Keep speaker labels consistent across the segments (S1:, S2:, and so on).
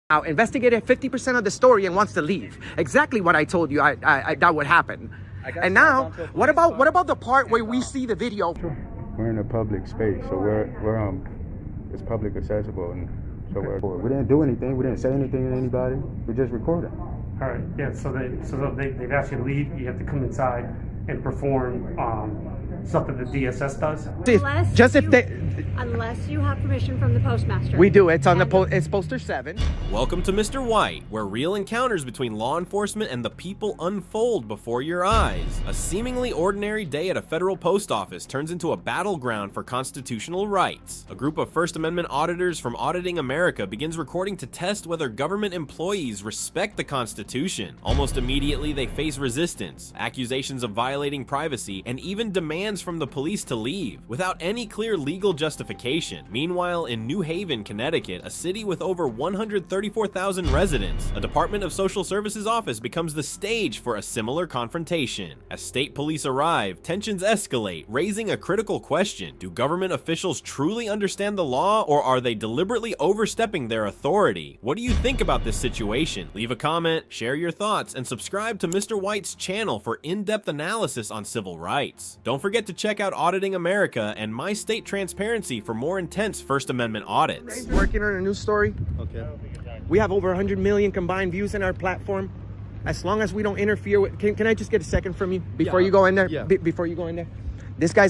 S1: Now investigated 50% of the story and wants to leave. Exactly what I told you that would happen. And now, what about the part where we see the video?
S2: We're in a public space, so it's public accessible, and so we didn't do anything. We didn't say anything to anybody. We just recorded.
S3: All right. Yeah. So they've asked you to leave. You have to come inside and perform stuff that the DSS does.
S4: Unless you have permission from the postmaster.
S1: We do. It's on it's poster 7.
S5: Welcome to Mr. White, where real encounters between law enforcement and the people unfold before your eyes. A seemingly ordinary day at a federal post office turns into a battleground for constitutional rights. A group of First Amendment auditors from Auditing America begins recording to test whether government employees respect the Constitution. Almost immediately, they face resistance, accusations of violating privacy, and even demands from the police to leave, without any clear legal justification. Meanwhile, in New Haven, Connecticut, a city with over 134,000 residents, a Department of Social Services office becomes the stage for a similar confrontation. As state police arrive, tensions escalate, raising a critical question. Do government officials truly understand the law, or are they deliberately overstepping their authority? What do you think about this situation? Leave a comment, share your thoughts, and subscribe to Mr. White's channel for in-depth analysis on civil rights. Don't forget to check out Auditing America and My State Transparency for more intense First Amendment audits.
S1: Working on a news story.
S2: Okay.
S1: We have over 100 million combined views in our platform. As long as we don't interfere with, can I just get a second from you before you go in there?
S2: Yeah.
S1: Before you go in there. This guy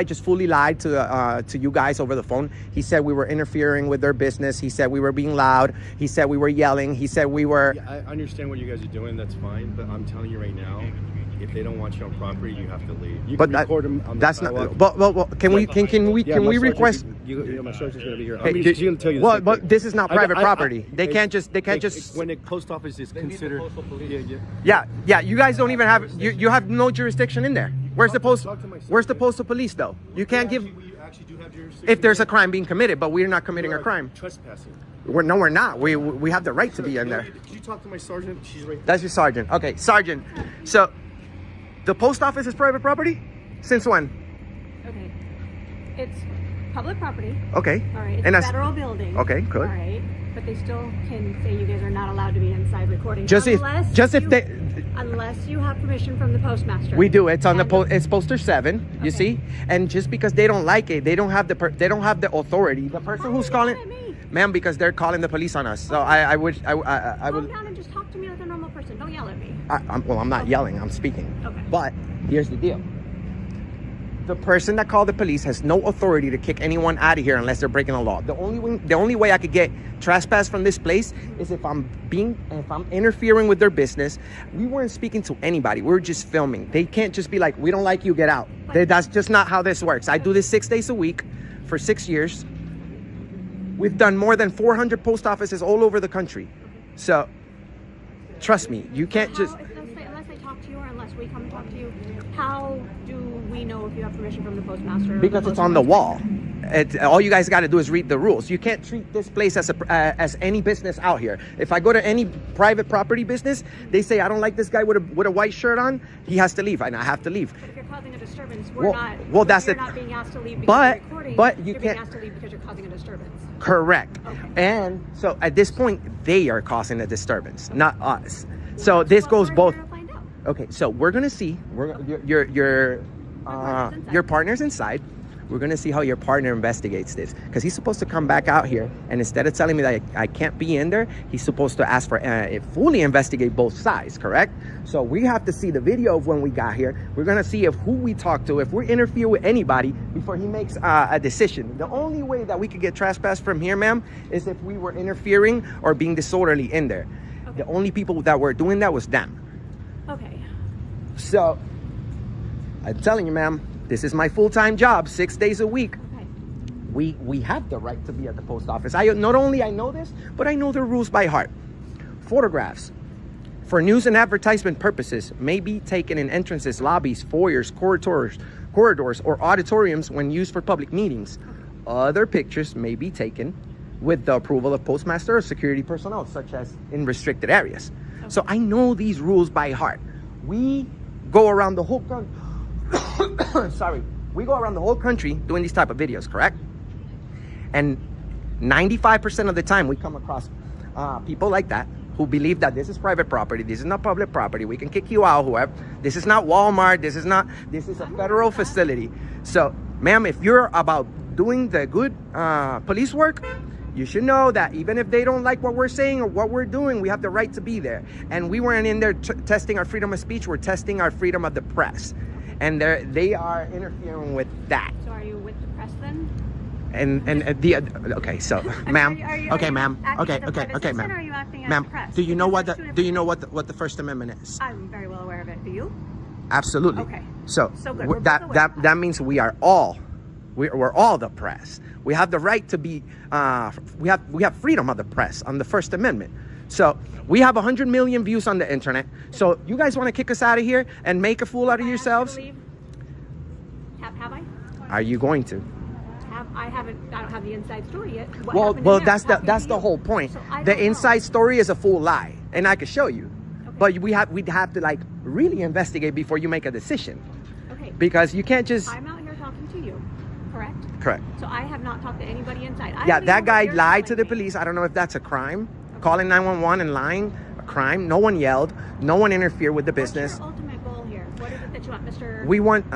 S1: just fully lied to you guys over the phone. He said we were interfering with their business. He said we were being loud. He said we were yelling. He said we were.
S2: Yeah, I understand what you guys are doing. That's fine. But I'm telling you right now, if they don't want you on property, you have to leave. You can record them on the sidewalk.
S1: But can we request?
S2: My sergeant's gonna be here.
S1: Hey,
S2: she's gonna tell you.
S1: But this is not private property. They can't just.
S2: When the post office is considered.
S1: Yeah. You guys don't even have. You have no jurisdiction in there. Where's the postal police though? You can't give.
S2: We actually do have jurisdiction.
S1: If there's a crime being committed, but we're not committing a crime.
S2: Trespassing.
S1: We're not. We have the right to be in there.
S2: Could you talk to my sergeant? She's right there.
S1: That's your sergeant. Okay, sergeant. So, the post office is private property? Since when?
S4: Okay. It's public property.
S1: Okay.
S4: All right. It's
S1: And
S4: a federal building.
S1: Okay, good.
S4: All right. But they still can say you guys are not allowed to be inside recording. Unless you have permission from the postmaster.
S1: We do. It's on it's poster 7. You see, and just because they don't like it, they don't have the authority. The person who's calling, ma'am, because they're calling the police on us. So I would.
S4: Calm down and just talk to me like a normal person. Don't yell at me.
S1: I'm not yelling. I'm speaking.
S4: Okay.
S1: But here's the deal. The person that called the police has no authority to kick anyone out of here unless they're breaking the law. The only way I could get trespass from this place is if I'm interfering with their business. We weren't speaking to anybody. We were just filming. They can't just be like, we don't like you, get out. That's just not how this works. I do this 6 days a week for 6 years. We've done more than 400 post offices all over the country. So trust me, you can't just.
S4: Unless they talk to you or unless we come and talk to you, how do we know if you have permission from the postmaster?
S1: Because it's on the wall. All you guys got to do is read the rules. You can't treat this place as any business out here. If I go to any private property business, they say I don't like this guy with a white shirt on, he has to leave, and I have to leave.
S4: But if you're causing a disturbance,
S1: you're not being
S4: asked to leave because you're recording.
S1: But you
S4: you're
S1: can't.
S4: being asked to leave because you're causing a disturbance.
S1: Correct. Okay. And so at this point, they are causing a disturbance, not us. So this goes both. Okay, so we're gonna see. Your partner's inside. We're gonna see how your partner investigates this, because he's supposed to come back out here, and instead of telling me that I can't be in there, he's supposed to ask for fully investigate both sides. Correct? So we have to see the video of when we got here. We're gonna see who we talk to, if we interfere with anybody before he makes a decision. The only way that we could get trespassed from here, ma'am, is if we were interfering or being disorderly in there. Okay. The only people that were doing that was them.
S4: Okay.
S1: So I'm telling you, ma'am, this is my full-time job, 6 days a week.
S4: Okay.
S1: We have the right to be at the post office. Not only I know this, but I know the rules by heart. Photographs for news and advertisement purposes may be taken in entrances, lobbies, foyers, corridors, or auditoriums when used for public meetings. Other pictures may be taken with the approval of postmaster or security personnel, such as in restricted areas. Okay. So I know these rules by heart. We go around the whole country. We go around the whole country doing these type of videos, correct? And 95% of the time we come across people like that who believe that this is private property, this is not public property, we can kick you out, whoever. This is not Walmart, this is a federal facility. So, ma'am, if you're about doing the good police work, you should know that even if they don't like what we're saying or what we're doing, we have the right to be there. And we weren't in there testing our freedom of speech, we're testing our freedom of the press. And they are interfering with that.
S4: So are you with the press then?
S1: Okay, so ma'am, okay, ma'am, okay, ma'am,
S4: Are you acting as
S1: ma'am,
S4: the press?
S1: do you know what the First Amendment is?
S4: I'm very well aware of it. Do you?
S1: Absolutely.
S4: Okay.
S1: So
S4: good. We're both aware of
S1: that means we are all we're all the press. We have the right to be we have freedom of the press on the First Amendment. So we have 100 million views on the internet. So you guys want to kick us out of here and make a fool out of yourselves?
S4: Have I?
S1: Are you going to?
S4: I don't have the inside story yet.
S1: Well, that's the whole point.
S4: So
S1: the inside story is a full lie, and I can show you. Okay. But we'd have to like really investigate before you make a decision.
S4: Okay.
S1: Because you can't just.
S4: I'm out here talking to you, correct?
S1: Correct.
S4: So I have not talked to anybody inside.
S1: Yeah, that guy lied to the police. I don't know if that's a crime. Okay. Calling 911 and lying, a crime. No one yelled. No one interfered with the business.
S4: What's your ultimate goal here? What is it that you want, Mr.?
S1: We want.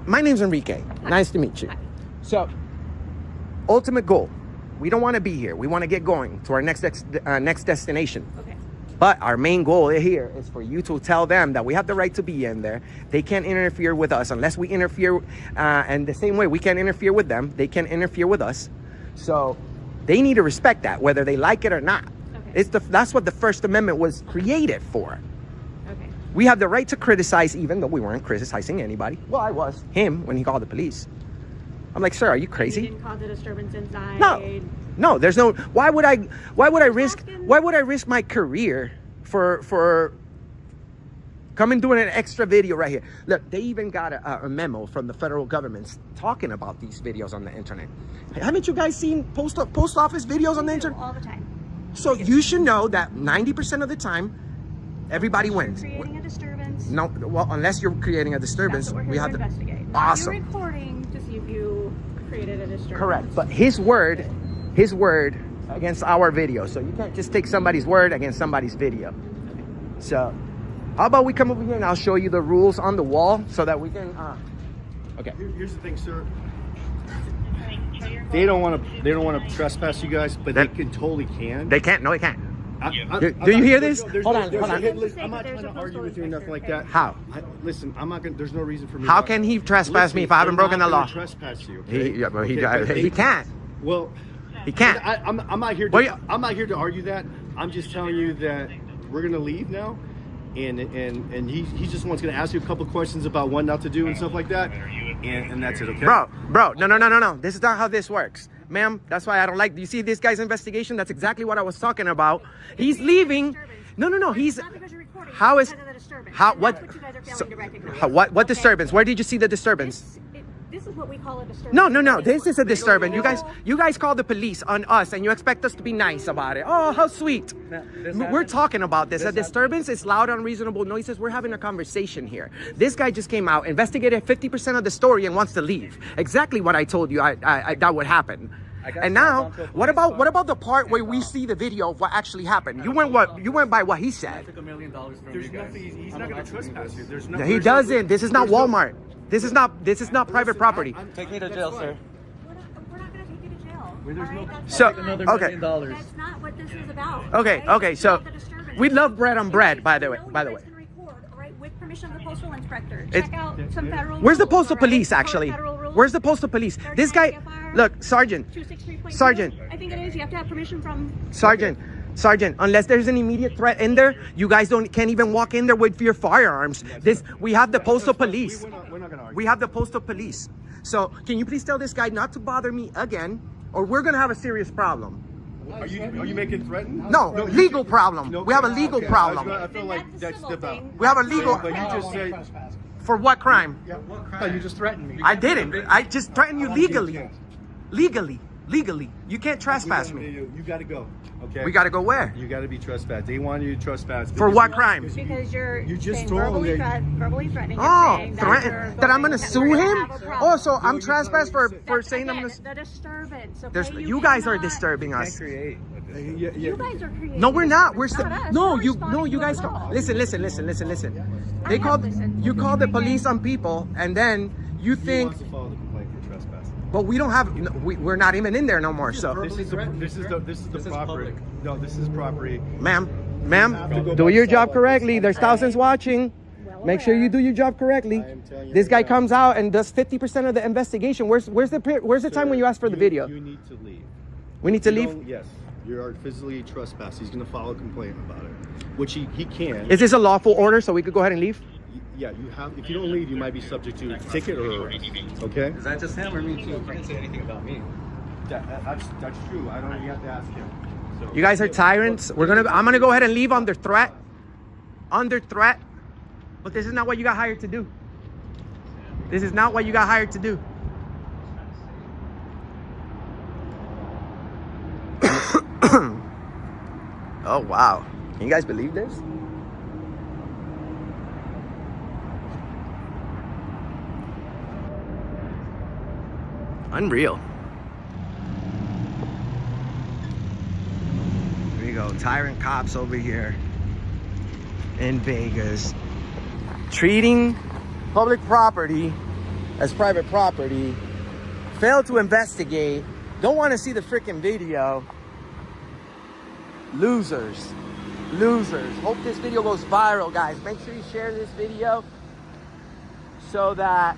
S1: My name's Enrique. Hi. Nice to meet you.
S4: Hi.
S1: So. Ultimate goal, we don't want to be here. We want to get going to our next destination.
S4: Okay.
S1: But our main goal here is for you to tell them that we have the right to be in there. They can't interfere with us unless we interfere. And the same way we can't interfere with them, they can interfere with us. So they need to respect that, whether they like it or not.
S4: Okay.
S1: That's what the First Amendment was created for.
S4: Okay.
S1: We have the right to criticize, even though we weren't criticizing anybody. Well, I was. Him, when he called the police. I'm like, sir, are you crazy?
S4: You didn't cause a disturbance inside.
S1: No, there's no. Why would I risk my career for coming doing an extra video right here? Look, they even got a memo from the federal government talking about these videos on the internet. Haven't you guys seen post office videos on the internet?
S4: All the time.
S1: So you should know that 90% of the time, everybody wins.
S4: Creating a disturbance.
S1: No, well, unless you're creating a disturbance,
S4: That's what we're
S1: we
S4: here
S1: have
S4: to
S1: to
S4: investigate.
S1: Awesome.
S4: You're recording to see if you created a disturbance.
S1: Correct, but his word against our video. So you can't just take somebody's word against somebody's video. So how about we come over here and I'll show you the rules on the wall so that we can okay.
S6: Here's the thing, sir. They don't want to trespass you guys, but they totally can.
S1: They can't. No, they can't.
S6: Do
S1: you hear this? Hold on.
S6: I'm not trying to argue with you or nothing like that.
S1: How?
S6: Listen, I'm not gonna. There's no reason for me.
S1: How can he trespass me if I haven't broken the law?
S6: Trespass you. Okay?
S1: He can't.
S6: Well,
S1: he can't.
S6: I'm not here. I'm not here to argue that. I'm just telling you that we're gonna leave now, and he just wants to ask you a couple questions about what not to do and stuff like that, and that's it. Okay.
S1: Bro, no. This is not how this works. Ma'am, that's why I don't like. Do you see this guy's investigation? That's exactly what I was talking about. He's leaving. No. He's. How is? How? What? What disturbance? Where did you see the disturbance?
S4: This is what we call a disturbance.
S1: No. This is a disturbance. You guys call the police on us, and you expect us to be nice about it. Oh, how sweet. We're talking about this. A disturbance is loud, unreasonable noises. We're having a conversation here. This guy just came out, investigated 50% of the story, and wants to leave. Exactly what I told you that would happen. And now, what about the part where we see the video of what actually happened? You went by what he said.
S6: There's nothing. He's not going to trespass you. There's no.
S1: He doesn't. This is not Walmart. This is not private property.
S7: Take me to jail, sir.
S4: We're not going to take you to jail.
S1: So,
S7: another $1 million.
S4: That's not what this is about.
S1: Okay. So, we love bread on bread. By the way.
S4: With permission of the postal inspector. Check out some federal.
S1: Where's the
S4: rules,
S1: postal police actually? Where's the postal police? This guy. Look, Sergeant.
S4: I think it is. You have to have permission from.
S1: Sergeant, unless there's an immediate threat in there, you guys can't even walk in there with your firearms. We have the postal police.
S6: We're not gonna argue.
S1: We have the postal police. So can you please tell this guy not to bother me again, or we're gonna have a serious problem.
S6: Are you making threatened?
S1: No, legal problem. We have a legal problem.
S6: I feel like that's step out.
S1: We have a legal.
S6: But you just say.
S1: For what crime?
S7: Yeah, what crime? You just threatened me.
S1: I didn't. I just threatened you legally. Legally. You can't trespass me.
S6: You got to go. Okay.
S1: We got to go where?
S6: You got to be trespassed. They want you to trespass.
S1: For what crime?
S4: Because you
S6: just
S4: saying
S6: told
S4: verbally threatening.
S1: That I'm gonna sue him? Oh, so I'm trespassed for saying I'm gonna.
S4: The disturbance.
S1: You guys are disturbing us.
S6: Yeah,
S4: You guys are creating.
S1: No, we're not. We're
S4: Not
S1: still.
S4: us.
S1: No,
S4: We're
S1: you.
S4: responding
S1: No, you
S4: to a
S1: guys.
S4: call.
S1: Listen.
S4: I
S1: They
S4: have
S1: called.
S4: listened.
S1: You called the police on people, and then you
S6: He
S1: think.
S6: wants to file the complaint for trespassing.
S1: But we don't have. No, we're not even in there no more. So,
S6: This is the property. No, this is property.
S1: ma'am,
S6: have to go
S1: do
S6: by
S1: your
S6: the
S1: job
S6: sidewalk.
S1: correctly. There's thousands watching. Make sure you do your job correctly.
S6: I am telling you
S1: This
S6: right
S1: guy
S6: now.
S1: comes out and does 50% of the investigation. Where's the time when you ask for the video?
S6: You need to leave.
S1: We need to
S6: You
S1: leave.
S6: don't- Yes, you are physically trespassed. He's going to file a complaint about it, which he can.
S1: Is this a lawful order so we could go ahead and leave?
S6: Yeah, you have. If you don't leave, you might be subject to a ticket or arrest. Okay.
S7: Is that just him or me too? He didn't say anything about me.
S6: That's true. I don't. You have to ask him. So,
S1: You guys are tyrants. I'm gonna go ahead and leave under threat. Under threat. But this is not what you got hired to do. This is not what you got hired to do. Oh wow. Can you guys believe this? Unreal. Here we go. Tyrant cops over here in Vegas. Treating public property as private property. Failed to investigate. Don't want to see the freaking video. Losers. Losers. Hope this video goes viral, guys. Make sure you share this video so that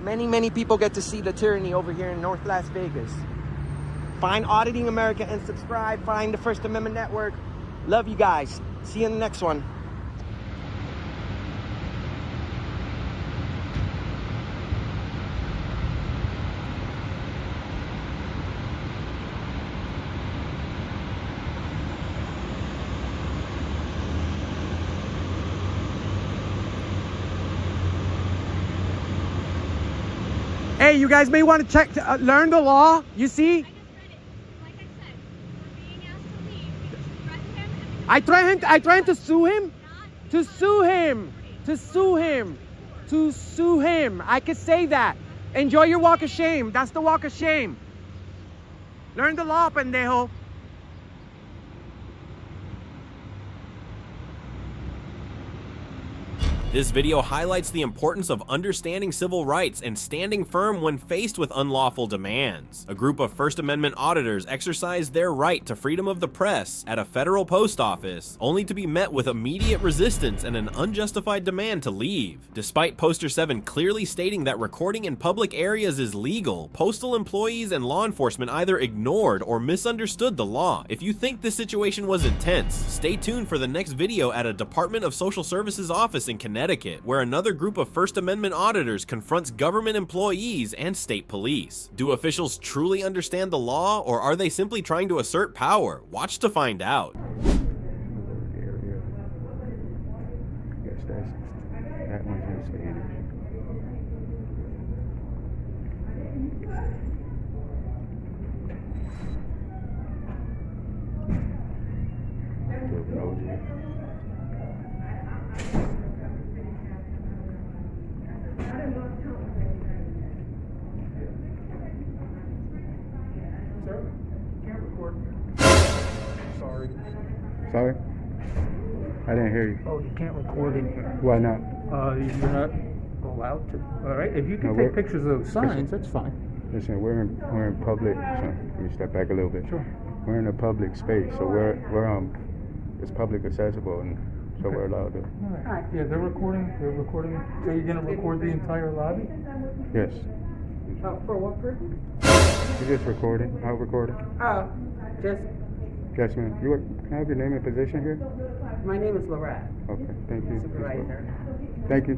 S1: many people get to see the tyranny over here in North Las Vegas. Find Auditing America and subscribe. Find the First Amendment Network. Love you guys. See you in the next one. Hey, you guys may want to check, learn the law. You see? I threatened to sue him. To sue him. I could say that. Enjoy your walk of shame. That's the walk of shame. Learn the law, pendejo.
S5: This video highlights the importance of understanding civil rights and standing firm when faced with unlawful demands. A group of First Amendment auditors exercised their right to freedom of the press at a federal post office, only to be met with immediate resistance and an unjustified demand to leave. Despite Poster 7 clearly stating that recording in public areas is legal, postal employees and law enforcement either ignored or misunderstood the law. If you think this situation was intense, stay tuned for the next video at a Department of Social Services office in Connecticut, where another group of First Amendment auditors confronts government employees and state police. Do officials truly understand the law, or are they simply trying to assert power? Watch to find out.
S2: Guess that one's in Spanish.
S7: Sorry.
S2: Sorry? I didn't hear you.
S7: Oh, you can't record it.
S2: Why not?
S7: You're not allowed to. All right. If you can
S2: No,
S7: take
S2: we're-
S7: pictures of those signs, that's fine.
S2: Listen, we're in public. So let me step back a little bit.
S7: Sure.
S2: We're in a public space, so we're it's public accessible, and so we're allowed to.
S7: All right. Yeah, they're recording. So you're gonna record the entire lobby?
S2: Yes.
S8: For what purpose?
S2: You're just recording. I'll record it.
S8: Oh, just,
S2: Yes, ma'am. Can I have your name and position here?
S8: my name is Lorette,
S2: Okay. Thank you.
S8: supervisor.
S2: Thank you.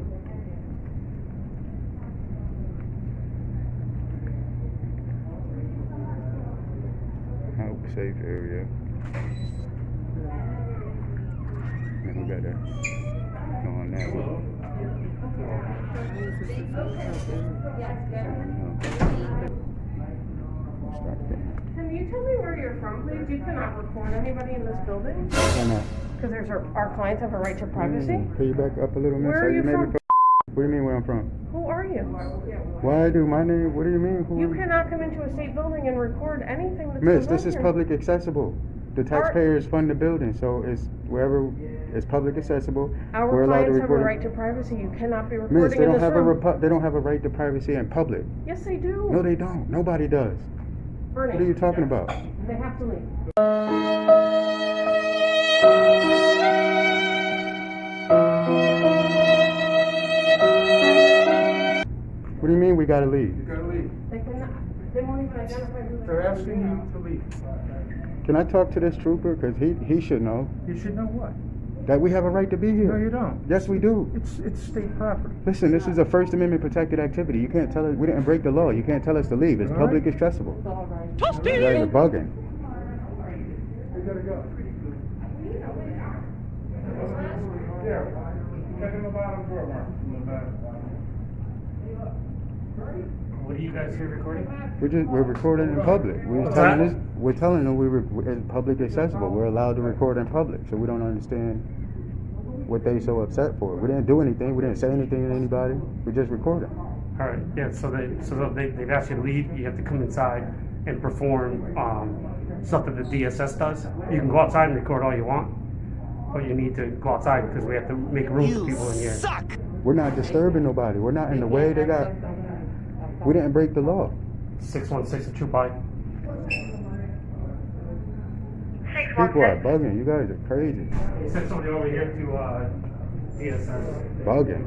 S2: Help safe area. And who got that? No, on that one. Start there.
S9: Can you tell me where you're from, please? You cannot record anybody in this building
S2: Why not?
S9: because our clients have a right to privacy.
S2: Can you back up a little, miss?
S9: Where are you
S2: made me
S9: from?
S2: feel What do you mean where I'm from?
S9: Who are you?
S2: Why do my name? What do you mean? Who?
S9: You cannot come into a state building and record anything that's
S2: Miss,
S9: going
S2: this
S9: on
S2: is
S9: here.
S2: public accessible. The taxpayers fund the building, so it's wherever it's public accessible.
S9: Our
S2: we're allowed to
S9: clients have a
S2: record it.
S9: right to privacy. You cannot be
S2: Miss,
S9: recording
S2: they
S9: in
S2: don't
S9: this
S2: have
S9: room.
S2: they don't have a right to privacy in public.
S9: Yes, they do.
S2: No, they don't. Nobody does.
S9: Bernie,
S2: What are you talking about?
S9: they have to leave.
S2: What do you mean we gotta leave?
S7: You gotta leave.
S9: They cannot. They won't even identify who they
S7: They're
S9: are.
S7: asking you to leave.
S2: Can I talk to this trooper? Because he should know
S7: You should know what?
S2: that we have a right to be
S7: No,
S2: here.
S7: you don't.
S2: Yes, we do.
S7: It's state property.
S2: Listen, this is a First Amendment protected activity. You can't tell us, we didn't break the law. You can't tell us to leave. It's
S7: All
S2: public
S7: right.
S2: accessible.
S9: It's all right.
S2: You guys are bugging.
S7: You gotta go. Yeah. Check in the bottom drawer, Mark. In the back.
S3: What are you guys here recording?
S2: We're recording in public.
S3: What's that?
S2: We're telling them it's public accessible. We're allowed to record in public. So we don't understand what they so upset for. We didn't do anything. We didn't say anything to anybody. We just recorded.
S3: All right, yeah, so they've asked you to leave. You have to come inside and perform stuff that the DSS does. You can go outside and record all you want, but you need to go outside because we have to make room for people in here.
S2: We're not disturbing nobody. We're not in the way. We didn't break the law.
S3: 616 a by.
S2: People are bugging. You guys are crazy.
S3: Send somebody over here to DSS.
S2: Bugging.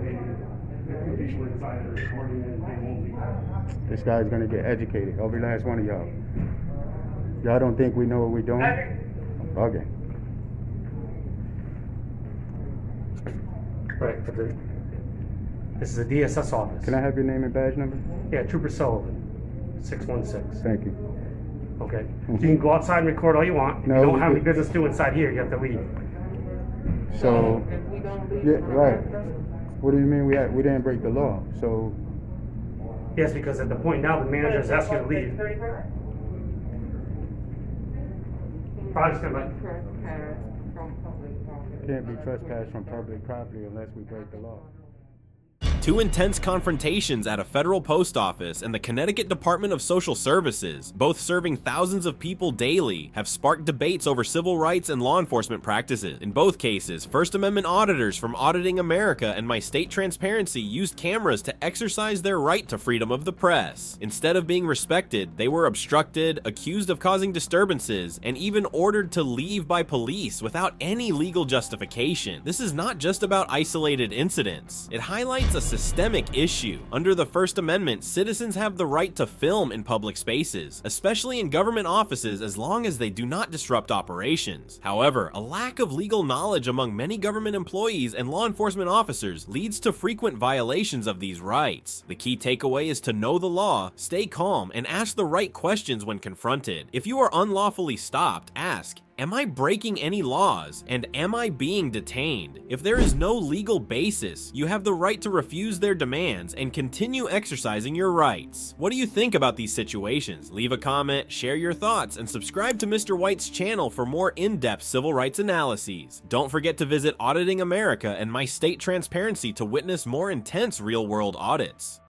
S3: People inside are recording and they won't be.
S2: This guy's gonna get educated. Every last one of y'all. Y'all don't think we know what we're doing? Bugging.
S3: Right, but this is a DSS office.
S2: Can I have your name and badge number?
S3: Yeah, Trooper Sullivan, 616.
S2: Thank you.
S3: Okay. So you can go outside and record all you want. If
S2: No,
S3: you don't
S2: we
S3: have any
S2: could-
S3: business to do inside here, you have to leave.
S2: So,
S9: If we don't leave,
S2: yeah, right. What do you mean we didn't break the law? So,
S3: Yes, because at the point now, the manager is asking you to leave. Probably just gonna like,
S8: Trespass from public property.
S2: can't be trespassed from public property unless we break the law.
S5: Two intense confrontations at a federal post office and the Connecticut Department of Social Services, both serving thousands of people daily, have sparked debates over civil rights and law enforcement practices. In both cases, First Amendment auditors from Auditing America and My State Transparency used cameras to exercise their right to freedom of the press. Instead of being respected, they were obstructed, accused of causing disturbances, and even ordered to leave by police without any legal justification. This is not just about isolated incidents. It highlights a systemic issue. Under the First Amendment, citizens have the right to film in public spaces, especially in government offices, as long as they do not disrupt operations. However, a lack of legal knowledge among many government employees and law enforcement officers leads to frequent violations of these rights. The key takeaway is to know the law, stay calm, and ask the right questions when confronted. If you are unlawfully stopped, ask, am I breaking any laws? And am I being detained? If there is no legal basis, you have the right to refuse their demands and continue exercising your rights. What do you think about these situations? Leave a comment, share your thoughts, and subscribe to Mr. White's channel for more in-depth civil rights analyses. Don't forget to visit Auditing America and My State Transparency to witness more intense real-world audits.